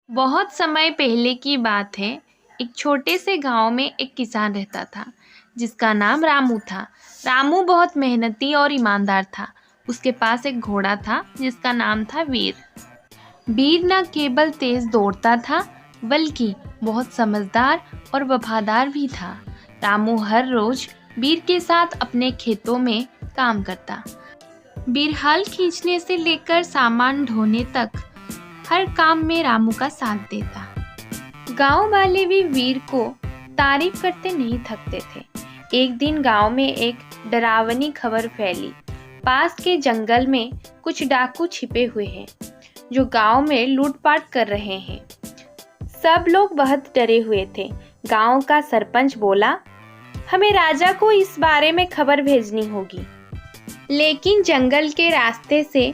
बहुत समय पहले की बात है। एक छोटे से गांव में एक किसान रहता था जिसका नाम रामू था। रामू बहुत मेहनती और ईमानदार था। उसके पास एक घोड़ा था जिसका नाम था वीर। वीर न केवल तेज दौड़ता था बल्कि बहुत समझदार और वफादार भी था। रामू हर रोज वीर के साथ अपने खेतों में काम करता। वीर हल खींचने से लेकर सामान ढोने तक हर काम में रामू का साथ देता। गांव वाले भी वीर को तारीफ करते नहीं थकते थे। एक दिन गांव में एक डरावनी खबर फैली। पास के जंगल में कुछ डाकू छिपे हुए हैं जो गांव में लूटपाट कर रहे हैं। सब लोग बहुत डरे हुए थे। गांव का सरपंच बोला, हमें राजा को इस बारे में खबर भेजनी होगी। लेकिन जंगल के रास्ते से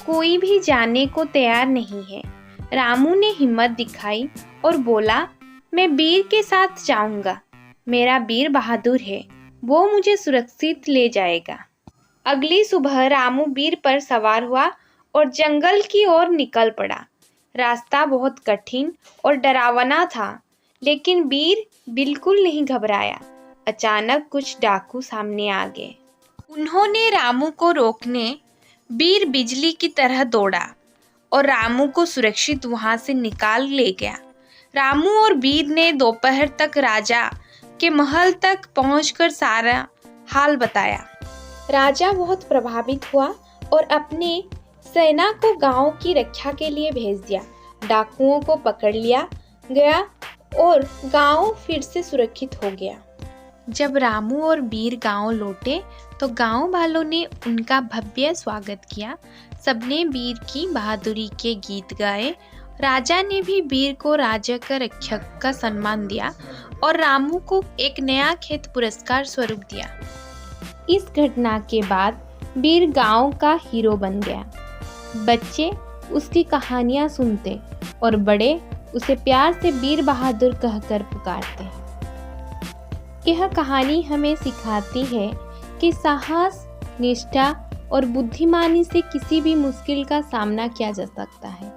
कोई भी जाने को तैयार नहीं है। रामू ने हिम्मत दिखाई और बोला, मैं वीर के साथ जाऊंगा। मेरा वीर बहादुर है, वो मुझे सुरक्षित ले जाएगा। अगली सुबह रामू वीर पर सवार हुआ और जंगल की ओर निकल पड़ा। रास्ता बहुत कठिन और डरावना था, लेकिन वीर बिल्कुल नहीं घबराया। अचानक कुछ डाकू सामने आ गए। उन्होंने रामू को रोकने वीर बिजली की तरह दौड़ा और रामू को सुरक्षित वहां से निकाल ले गया। रामू और वीर ने दोपहर तक राजा के महल तक पहुंचकर सारा हाल बताया। राजा बहुत प्रभावित हुआ और अपने सेना को गांव की रक्षा के लिए भेज दिया। डाकुओं को पकड़ लिया गया और गांव फिर से सुरक्षित हो गया। जब रामू और वीर गांव लौटे तो गांव वालों ने उनका भव्य स्वागत किया। सबने वीर की बहादुरी के गीत गाए। राजा ने भी वीर को राज्य का रक्षक का सम्मान दिया और रामू को एक नया खेत पुरस्कार स्वरूप दिया। इस घटना के बाद वीर गांव का हीरो बन गया। बच्चे उसकी कहानियां सुनते और बड़े उसे प्यार से वीर बहादुर कहकर पुकारते। यह कहानी हमें सिखाती है कि साहस, निष्ठा और बुद्धिमानी से किसी भी मुश्किल का सामना किया जा सकता है।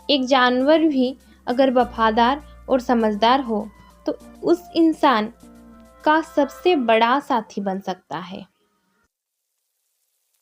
एक जानवर भी अगर वफादार और समझदार हो तो उस इंसान का सबसे बड़ा साथी बन सकता है।